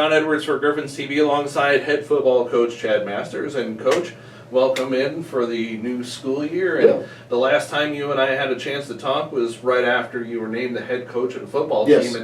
John Edwards for Griffin's TV alongside head football coach Chad Masters. And Coach, welcome in for the new school year. And the last time you and I had a chance to talk was right after you were named the head coach of the football team.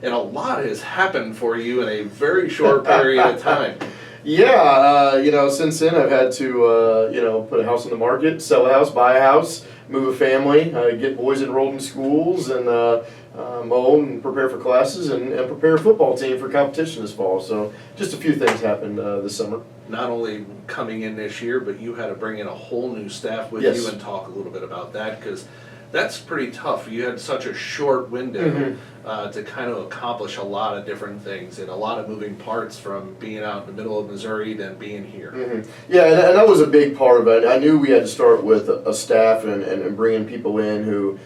And a lot has happened for you in a very short period of time. Since then I've had to, put a house on the market, sell a house, buy a house, move a family, get boys enrolled in schools, and mow and prepare for classes, and prepare a football team for competition this fall. So just a few things happened this summer. Not only coming in this year, but you had to bring in a whole new staff with you and talk a little bit about that, because that's pretty tough. You had such a short window to kind of accomplish a lot of different things and a lot of moving parts, from being out in the middle of Missouri then being here. Yeah, and that was a big part of it. I knew we had to start with a staff and bringing people in who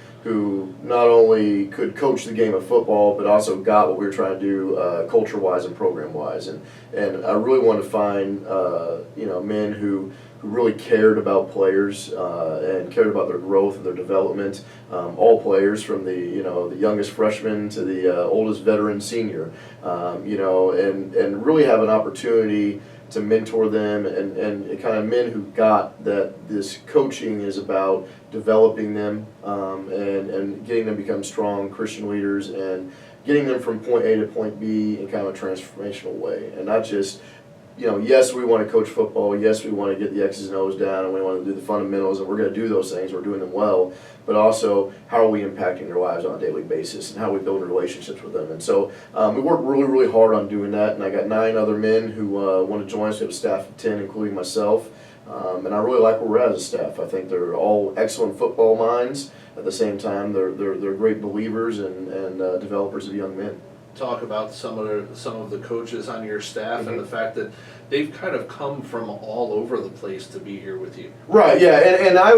not only could coach the game of football, but also got what we were trying to do culture-wise and program-wise. And I really wanted to find men who really cared about players and cared about their growth and their development. All players, from the youngest freshman to the oldest veteran senior, and really have an opportunity to mentor them, and kind of men who got that this coaching is about developing them and getting them to become strong Christian leaders, and getting them from point A to point B in kind of a transformational way, and not just, yes, we want to coach football, yes, we want to get the X's and O's down, and we want to do the fundamentals, and we're going to do those things, we're doing them well, but also how are we impacting their lives on a daily basis, and how we build relationships with them. And so we worked really, really hard on doing that, and I got 9 other men who want to join us. We have a staff of 10, including myself, and I really like where we're at as a staff. I think they're all excellent football minds. At the same time, they're great believers and developers of young men. Talk about some of the coaches on your staff and the fact that they've kind of come from all over the place to be here with you. Right, yeah, and I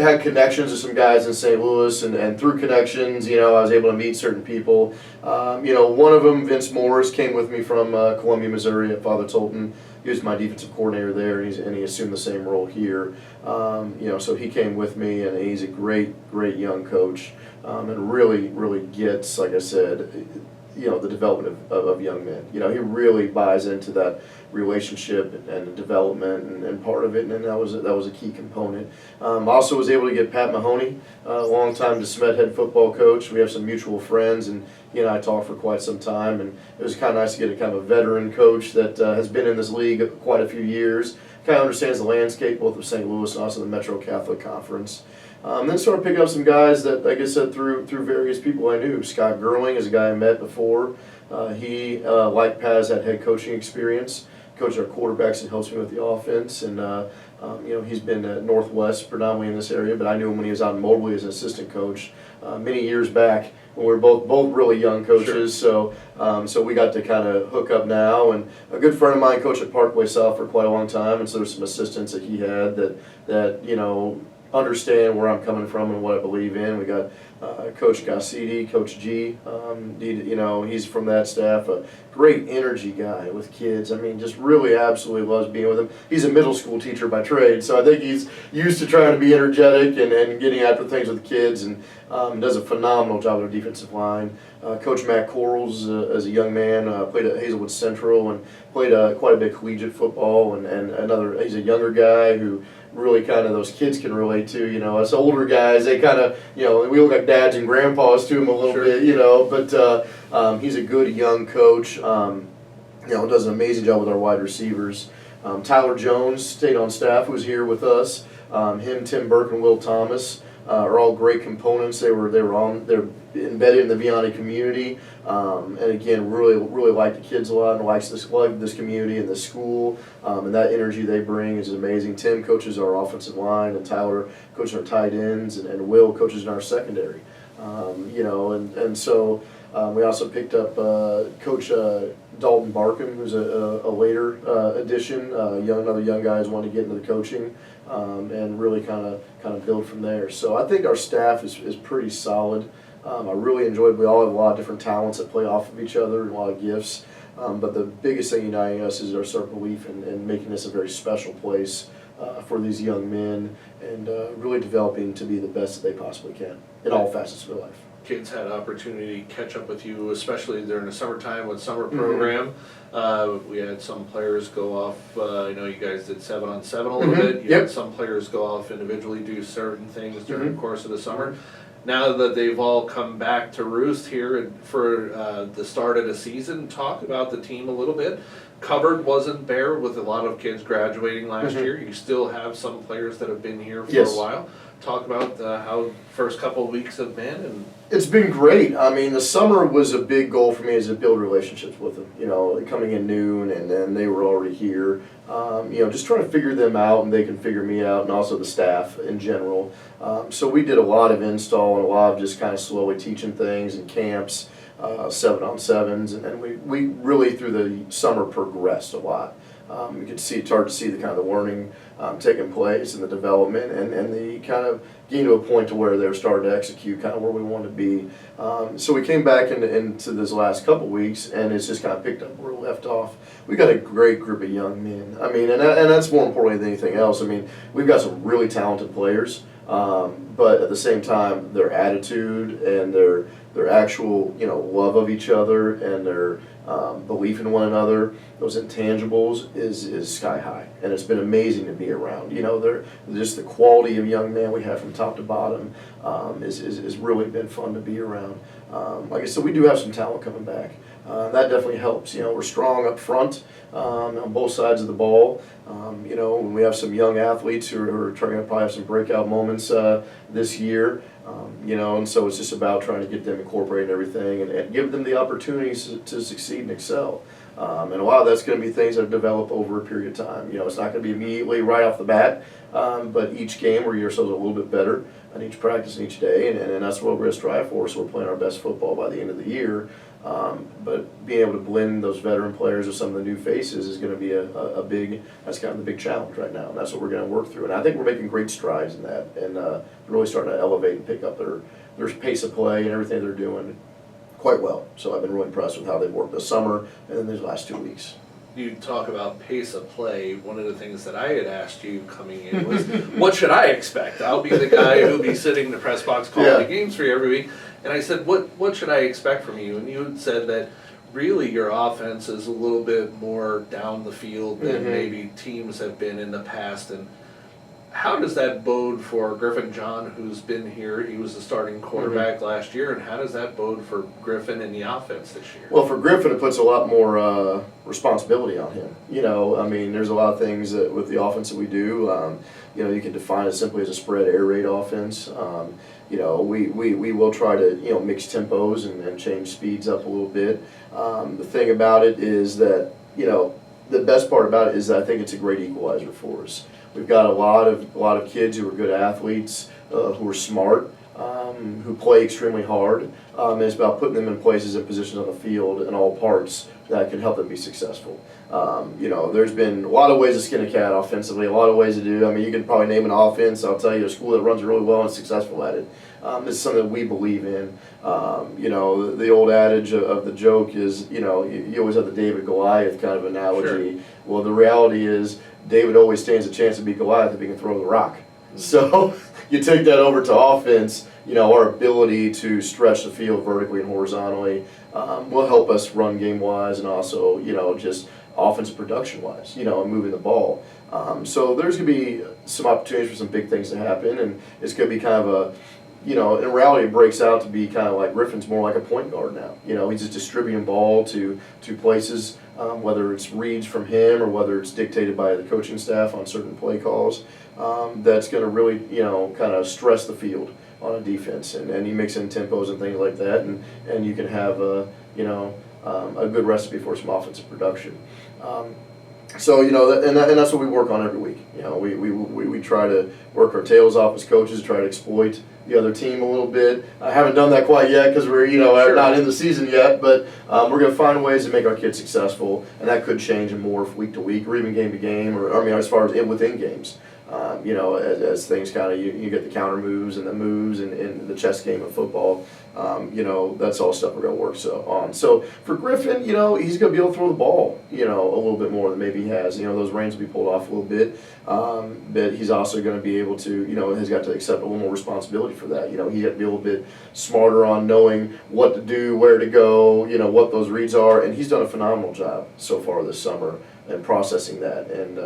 had connections with some guys in St. Louis, and through connections, I was able to meet certain people. One of them, Vince Morris, came with me from Columbia, Missouri at Father Tolton. He was my defensive coordinator there, and he assumed the same role here. So he came with me, and he's a great young coach, and really gets, like I said, the development of young men. He really buys into that relationship and development and part of it, and that was a key component. Also was able to get Pat Mahoney, a longtime DeSmet head football coach. We have some mutual friends, and he and I talked for quite some time, and it was kind of nice to get a kind of a veteran coach that has been in this league quite a few years, kind of understands the landscape both of St. Louis and also the Metro Catholic Conference. Then started picking up some guys that, like I said, through various people I knew. Scott Gerling is a guy I met before. He, like Paz, had head coaching experience. Coached our quarterbacks and helps me with the offense. And he's been at Northwest predominantly in this area, but I knew him when he was out in Mobley as an assistant coach many years back when we were both really young coaches. Sure. So we got to kind of hook up now. And a good friend of mine coached at Parkway South for quite a long time, and so there's some assistants that he had that understand where I'm coming from and what I believe in. We got Coach Gossidi, Coach G. He's from that staff. A great energy guy with kids. I mean, just really absolutely loves being with them. He's a middle school teacher by trade, so I think he's used to trying to be energetic and getting after things with the kids, and does a phenomenal job with our defensive line. Coach Matt Corals, as a young man, played at Hazelwood Central and played quite a bit of collegiate football, and he's a younger guy who really kind of those kids can relate to. Us older guys, they kind of, we look like dads and grandpas to him a little bit, but he's a good young coach, does an amazing job with our wide receivers. Tyler Jones stayed on staff, who's here with us. Him, Tim Burke, and Will Thomas are all great components. They're embedded in the Vianney community, and again, really like the kids a lot and likes this community and this school, and that energy they bring is amazing. Tim coaches our offensive line, and Tyler coaches our tight ends, and Will coaches in our secondary. So we also picked up Coach Dalton Barkham, who's a later addition, another young guy who's wanted to get into the coaching, and really kind of build from there. So I think our staff is pretty solid. I really enjoyed. We all have a lot of different talents that play off of each other and a lot of gifts. But the biggest thing uniting us is our belief in making this a very special place for these young men, and really developing to be the best that they possibly can in all facets of their life. kids had opportunity to catch up with you, especially during the summertime with summer program. We had some players go off, I know you guys did 7-on-7 a little bit. You had some players go off individually, do certain things during the course of the summer. Now that they've all come back to roost here for the start of the season, talk about the team a little bit. Cupboard wasn't bare with a lot of kids graduating last year. You still have some players that have been here for a while. Talk about how first couple of weeks have been. And it's been great. I mean, the summer was a big goal for me, is to build relationships with them. You know, coming in noon, and then they were already here. You know, just trying to figure them out, and they can figure me out, and also the staff in general. So we did a lot of install and a lot of just kind of slowly teaching things and camps, 7-on-7s, and then we really through the summer progressed a lot. You could start to see the kind of the learning taking place and the development, and the kind of getting to a point to where they're starting to execute kind of where we want to be. So we came back into this last couple weeks, and it's just kind of picked up where we left off. We got a great group of young men. I mean, and that's more importantly than anything else. I mean, we've got some really talented players, but at the same time, their attitude and their actual, you know, love of each other and their belief in one another, those intangibles is sky high, and it's been amazing to be around. You know, they're just the quality of young men we have from top to bottom is really been fun to be around. Like I said, we do have some talent coming back. That definitely helps. You know, we're strong up front on both sides of the ball. You know, when we have some young athletes who are trying to probably have some breakout moments this year. You know, and so it's just about trying to get them incorporated in everything and give them the opportunities to succeed and excel. And a lot of that's going to be things that develop over a period of time. You know, it's not going to be immediately right off the bat, but each game we're ourselves a little bit better on each practice and each day, and that's what we're going to strive for. So we're playing our best football by the end of the year. But being able to blend those veteran players with some of the new faces is going to be that's kind of the big challenge right now, and that's what we're going to work through. And I think we're making great strides in that, and really starting to elevate and pick up their pace of play and everything they're doing quite well. So I've been really impressed with how they've worked this summer and then these last 2 weeks. You talk about pace of play. One of the things that I had asked you coming in was, what should I expect? I'll be the guy who'll be sitting in the press box calling the games for you every week. And I said, what should I expect from you? And you had said that really your offense is a little bit more down the field than maybe teams have been in the past. And how does that bode for Griffin John, who's been here? He was the starting quarterback last year. And how does that bode for Griffin and the offense this year? Well, for Griffin, it puts a lot more responsibility on him. You know, I mean, there's a lot of things with the offense that we do. You know, you can define it simply as a spread air raid offense. You know, we will try to, you know, mix tempos and change speeds up a little bit. The thing about it is that, you know, the best part about it is that I think it's a great equalizer for us. We've got a lot of kids who are good athletes, who are smart, who play extremely hard. And it's about putting them in places and positions on the field in all parts that can help them be successful. You know, there's been a lot of ways to skin a cat offensively, a lot of ways to do. I mean, you can probably name an offense. I'll tell you a school that runs it really well and is successful at it. This is something that we believe in. You know, the old adage of the joke is, you know, you always have the David Goliath kind of analogy. Sure. Well, the reality is David always stands a chance to beat Goliath if he can throw the rock. So you take that over to offense. You know, our ability to stretch the field vertically and horizontally will help us run game wise, and also, you know, just offensive production wise, you know, and moving the ball. So there's going to be some opportunities for some big things to happen, and it's going to be kind of a, you know, in reality it breaks out to be kind of like Griffin's more like a point guard now. You know, he's just distributing ball to places, whether it's reads from him or whether it's dictated by the coaching staff on certain play calls. That's going to really, you know, kind of stress the field on a defense, and you mix in tempos and things like that, and you can have you know, a good recipe for some offensive production. So, you know, and that's what we work on every week. You know, we try to work our tails off as coaches, try to exploit the other team a little bit. I haven't done that quite yet because we're, you know, not in the season yet, but we're going to find ways to make our kids successful, and that could change and morph week to week or even game to game, or I mean, as far as within games. You know, as things kind of, you get the counter moves and the moves and the chess game of football. You know, that's all stuff we're going to work on. So for Griffin, you know, he's going to be able to throw the ball, you know, a little bit more than maybe he has. You know, those reins will be pulled off a little bit. But he's also going to be able to, you know, has got to accept a little more responsibility for that. You know, he got to be a little bit smarter on knowing what to do, where to go, you know, what those reads are. And he's done a phenomenal job so far this summer in processing that, and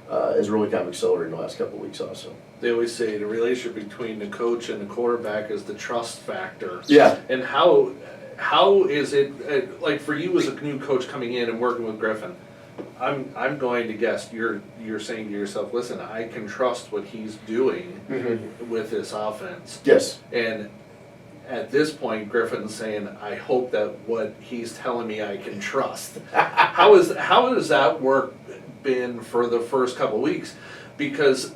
has really kind of accelerated in the last couple of weeks also. They always say the relationship between the coach and the quarterback is the trust factor. Yeah. And how is it, like for you as a new coach coming in and working with Griffin, I'm going to guess you're saying to yourself, listen, I can trust what he's doing with this offense. Yes. And at this point, Griffin's saying, I hope that what he's telling me I can trust. How has that work been for the first couple of weeks? Because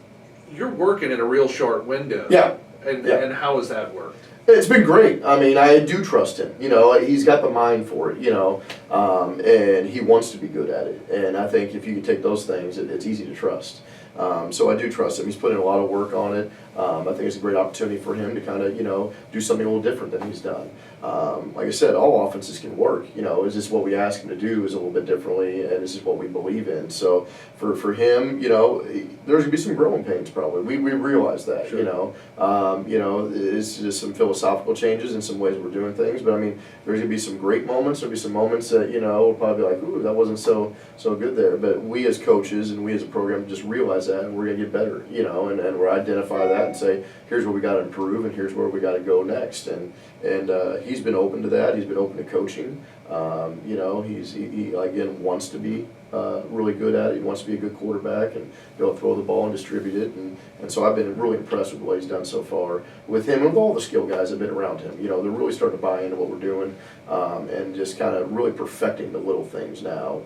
you're working in a real short window. Yeah. And how has that worked? It's been great. I mean, I do trust him. You know, he's got the mind for it, you know, and he wants to be good at it. And I think if you can take those things, it's easy to trust. So I do trust him. He's put in a lot of work on it. I think it's a great opportunity for him to kind of, you know, do something a little different than he's done. Like I said, all offenses can work. You know, is this what we ask him to do is a little bit differently, and this is what we believe in. So for him, you know, there's gonna be some growing pains probably. We realize that. Sure. You know, it's just some philosophical changes in some ways we're doing things. But I mean, there's gonna be some great moments. There'll be some moments that, you know, we'll probably be like, ooh, that wasn't so good there. But we as coaches and we as a program just realize that, and we're gonna get better. You know, and we're identify that and say, here's where we got to improve, and here's where we got to go next. And he's been open to that. He's been open to coaching. You know, he again wants to be really good at it. He wants to be a good quarterback and be able to throw the ball and distribute it. And so I've been really impressed with what he's done so far with him and with all the skill guys that have been around him. You know, they're really starting to buy into what we're doing, and just kind of really perfecting the little things now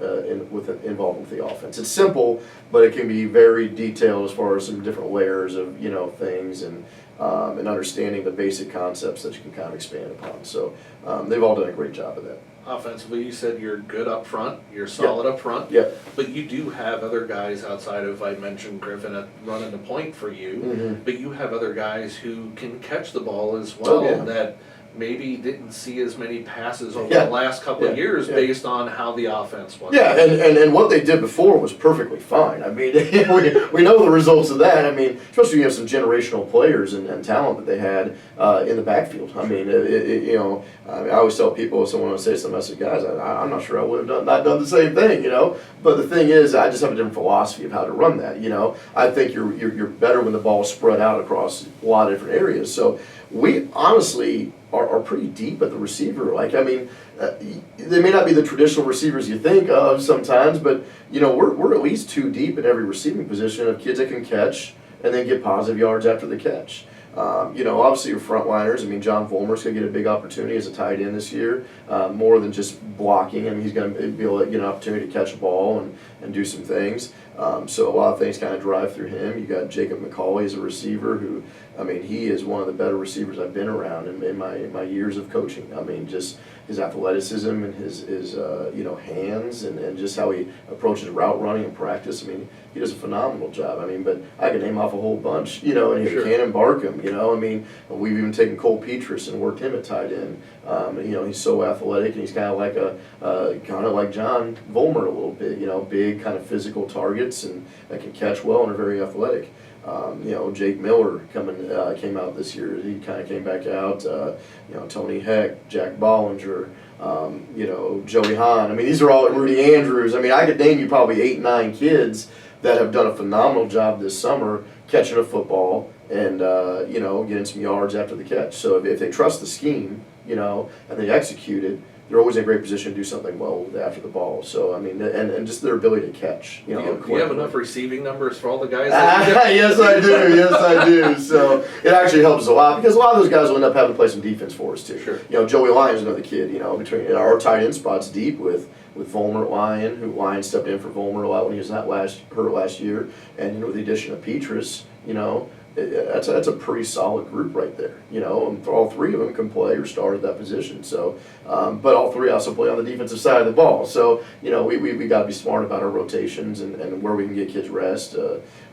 involved with the offense. It's simple, but it can be very detailed as far as some different layers of, you know, things and understanding the basic concepts that you can kind of expand upon. So they've all done a great job of that. Offensively, you said you're good up front, you're solid up front. Yeah. But you do have other guys outside of, I mentioned Griffin running the point for you, but you have other guys who can catch the ball as well that maybe didn't see as many passes over the last couple of years based on how the offense was. Yeah, and what they did before was perfectly fine. I mean, we know the results of that. I mean, especially you have some generational players and talent that they had in the backfield. I mean, you know, I always tell people, if someone would say something, I say, guys, I'm not sure I would have not done the same thing, you know. But the thing is, I just have a different philosophy of how to run that, you know. I think you're better when the ball is spread out across a lot of different areas. So we honestly are pretty deep at the receiver. Like, I mean, they may not be the traditional receivers you think of sometimes, but, you know, we're at least 2 deep at every receiving position of kids that can catch and then get positive yards after the catch. You know, obviously your frontliners. I mean, John Vollmer's going to get a big opportunity as a tight end this year, more than just blocking. I mean, he's going to be able to get an opportunity to catch a ball and do some things. So a lot of things kind of drive through him. You got Jacob McCauley as a receiver who, I mean, he is one of the better receivers I've been around in my years of coaching. I mean, just his athleticism and his you know, hands and just how he approaches route running in practice. I mean, he does a phenomenal job. I mean, but I can name off a whole bunch, you know, and you have Cannon Barkham, you know. I mean, we've even taken Cole Petrus and worked him at tight end. You know, he's so athletic, and he's kind of like John Vollmer a little bit, you know, big kind of physical targets and that can catch well and are very athletic. You know, Jake Miller came out this year. He kind of came back out. You know, Tony Heck, Jack Bollinger, you know, Joey Hahn. I mean, these are all Rudy Andrews. I mean, I could name you probably 8, 9 kids that have done a phenomenal job this summer catching a football and you know, getting some yards after the catch. So if they trust the scheme, you know, and they execute it, they're always in a great position to do something well after the ball. So, I mean, and just their ability to catch. You know, do you have enough receiving numbers for all the guys? Yes, I do. Yes, I do. So it actually helps a lot because a lot of those guys will end up having to play some defense for us too. Sure. You know, Joey Lyon's another kid. You know, between our tight end spots deep with Vollmer at Lyon, who Lyon stepped in for Vollmer a lot when he was hurt last year, and you know, with the addition of Petrus, you know, that's a pretty solid group right there, you know, and all three of them can play or start at that position. So, but all three also play on the defensive side of the ball. So, you know, we got to be smart about our rotations and where we can get kids rest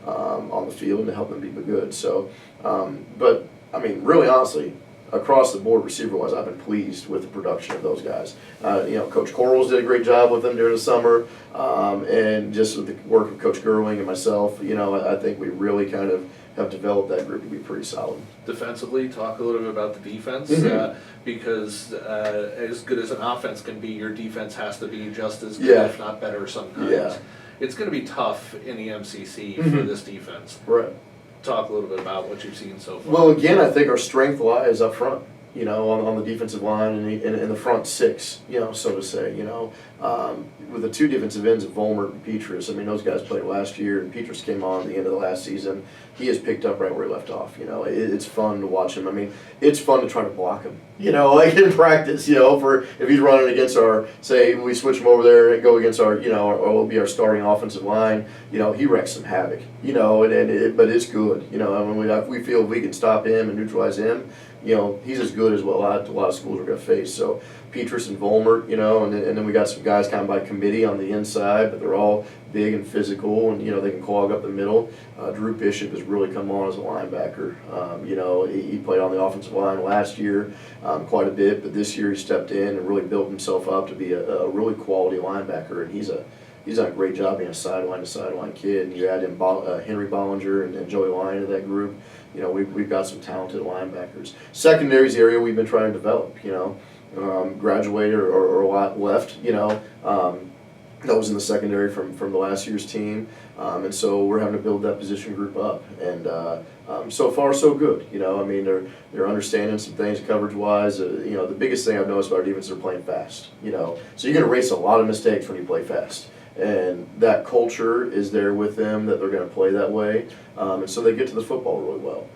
on the field to help them be good. So, but I mean, really honestly, across the board, receiver-wise, I've been pleased with the production of those guys. You know, Coach Corals did a great job with them during the summer, and just with the work of Coach Gerling and myself, you know, I think we really kind of have developed that group to be pretty solid. Defensively, talk a little bit about the defense, because as good as an offense can be, your defense has to be just as good, if not better sometimes. Yeah. It's going to be tough in the MCC for this defense. Right. Talk a little bit about what you've seen so far. Well, again, I think our strength lies up front, you know, on the defensive line and in the front six, you know, so to say, you know. With the two defensive ends of Volmert and Petrus, I mean, those guys played last year, and Petrus came on at the end of the last season. He has picked up right where he left off, you know. It's fun to watch him. I mean, it's fun to try to block him, you know, like in practice, you know, for if he's running against our, say, we switch him over there and go against our, you know, or will be our starting offensive line, you know, he wrecks some havoc, you know, but it's good, you know. I mean, we feel if we can stop him and neutralize him, you know, he's as good as what a lot of schools are going to face. So Petrus and Volmert, you know, and then we got some guys kind of by committee on the inside, but they're all big and physical, and, you know, they can clog up the middle. Drew Bishop has really come on as a linebacker. You know, he played on the offensive line last year quite a bit, but this year he stepped in and really built himself up to be a really quality linebacker, and he's done a great job being a sideline-to-sideline kid. And you add in Henry Bollinger and Joey Lyon to that group. You know, we've got some talented linebackers. Secondary's the area we've been trying to develop, you know. Graduated or a lot left, you know. That was in the secondary from the last year's team. And so we're having to build that position group up. And so far, so good. You know, I mean, they're understanding some things coverage-wise. You know, the biggest thing I've noticed about our defense is they're playing fast, you know. So you're going to erase a lot of mistakes when you play fast. And that culture is there with them that they're going to play that way. And so they get to the football really well.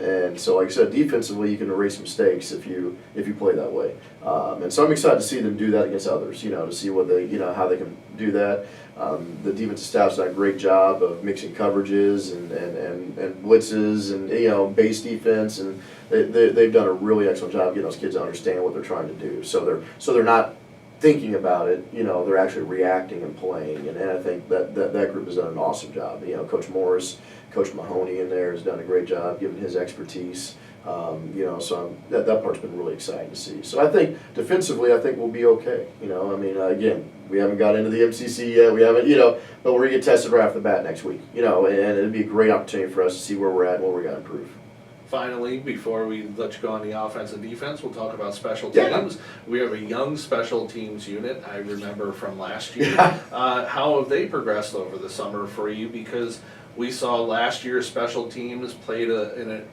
And so, like I said, defensively, you can erase mistakes if you play that way. And so I'm excited to see them do that against others, you know, to see what they, you know, how they can do that. The defensive staff's done a great job of mixing coverages and blitzes and, you know, base defense, and they've done a really excellent job getting those kids to understand what they're trying to do. So they're not thinking about it, you know, they're actually reacting and playing, and I think that group has done an awesome job. You know, Coach Morris, Coach Mahoney in there has done a great job given his expertise. You know, so that part's been really exciting to see. So I think defensively, I think we'll be okay. You know, I mean, again, we haven't got into the MCC yet. We haven't, you know, but we're gonna get tested right off the bat next week. You know, and it'd be a great opportunity for us to see where we're at and what we got to improve. Finally, before we let you go on the offense and defense, we'll talk about special teams. We have a young special teams unit, I remember from last year. How have they progressed over the summer for you? Because we saw last year special teams played a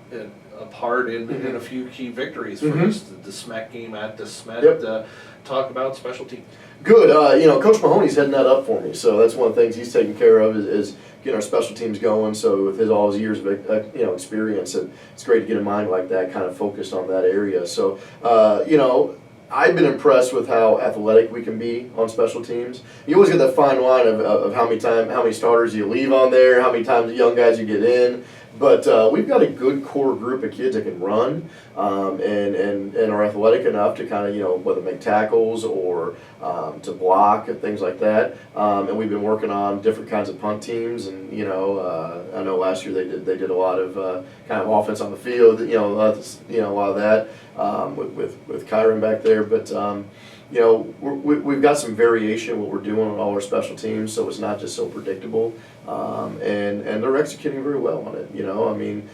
part in a few key victories for us. The SMEC game at the SMET. Talk about special teams. Good. You know, Coach Mahoney's heading that up for me, so that's one of the things he's taking care of is getting our special teams going. So with all his years of you know, experience, it's great to get a mind like that, kind of focused on that area. So you know, I've been impressed with how athletic we can be on special teams. You always get that fine line of how many starters you leave on there, how many times the young guys you get in. But we've got a good core group of kids that can run and are athletic enough to kind of, you know, whether make tackles or to block and things like that. And we've been working on different kinds of punt teams. And, you know, I know last year they did a lot of kind of offense on the field, you know, a lot of that with Kyron back there. But you know, we've got some variation in what we're doing on all our special teams, so it's not just so predictable. And they're executing very well on it. You know, I mean,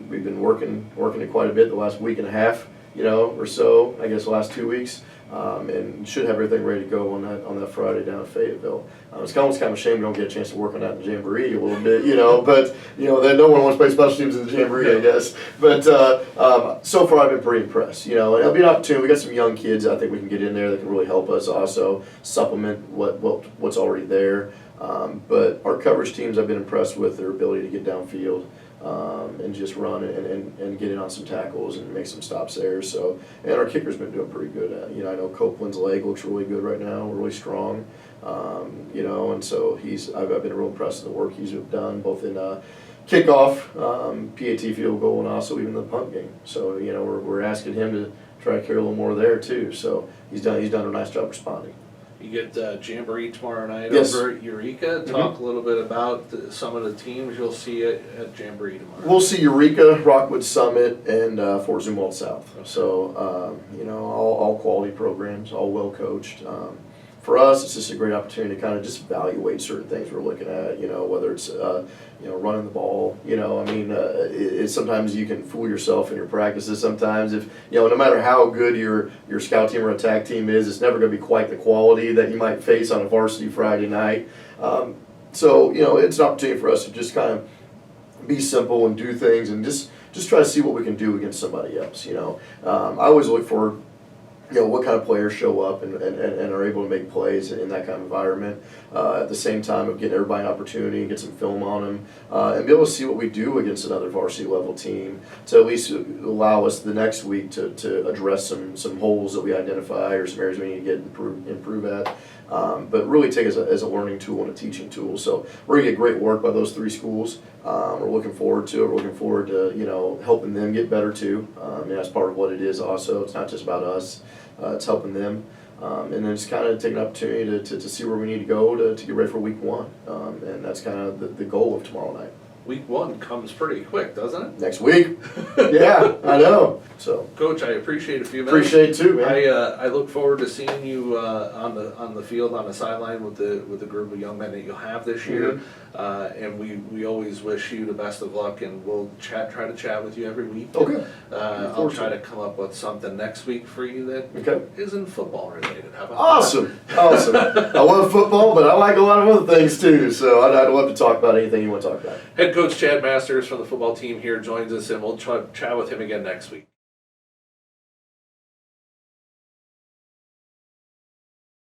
we've been working it quite a bit the last week and a half, you know, or so. I guess the last 2 weeks, and should have everything ready to go on that Friday down in Fayetteville. It's almost kind of a shame we don't get a chance to work on that in the Jamboree a little bit, you know. But you know, that no one wants to play special teams in the Jamboree, I guess. But so far, I've been pretty impressed. You know, it'll be an opportunity. We got some young kids I think we can get in there that can really help us also supplement what's already there. But our coverage teams, I've been impressed with their ability to get downfield and just run and get in on some tackles and make some stops there. So, and our kicker's been doing pretty good. You know, I know Copeland's leg looks really good right now. We're really strong. You know, and so I've been real impressed with the work he's done both in kickoff, PAT field goal, and also even the punt game. So we're asking him to try to carry a little more there too. So he's done a nice job responding. You get Jamboree tomorrow night Yes. over at Eureka. Talk a little bit about some of the teams you'll see at Jamboree tomorrow. We'll see Eureka, Rockwood Summit, and Fort Zumwalt South. So all quality programs, all well coached. For us, it's just a great opportunity to kind of just evaluate certain things we're looking at. Whether it's running the ball. It's sometimes you can fool yourself in your practices. Sometimes if no matter how good your scout team or attack team is, it's never going to be quite the quality that you might face on a varsity Friday night. So it's an opportunity for us to just kind of be simple and do things and just try to see what we can do against somebody else. I always look for what kind of players show up and are able to make plays in that kind of environment. At the same time of getting everybody an opportunity and get some film on them and be able to see what we do against another varsity level team to at least allow us the next week to address some holes that we identify or some areas we need to improve at. But really take it as a learning tool and a teaching tool. So we're going to get great work by those three schools. We're looking forward to it. We're looking forward to helping them get better too. That's part of what it is also. It's not just about us. It's helping them. And then just kind of take an opportunity to see where we need to go to get ready for week one. And that's kind of the goal of tomorrow night. Week one comes pretty quick, doesn't it? Next week. Yeah, I know. So, Coach, I appreciate a few minutes. Appreciate it too, man. I look forward to seeing you on the field, on the sideline with the group of young men that you'll have this year. And we always wish you the best of luck, and we'll try to chat with you every week. Okay. I'll try to come up with something next week for you that isn't football related. How about Awesome. I love football, but I like a lot of other things too. So I'd love to talk about anything you want to talk about. Head coach Chad Masters from the football team here joins us, and we'll chat with him again next week.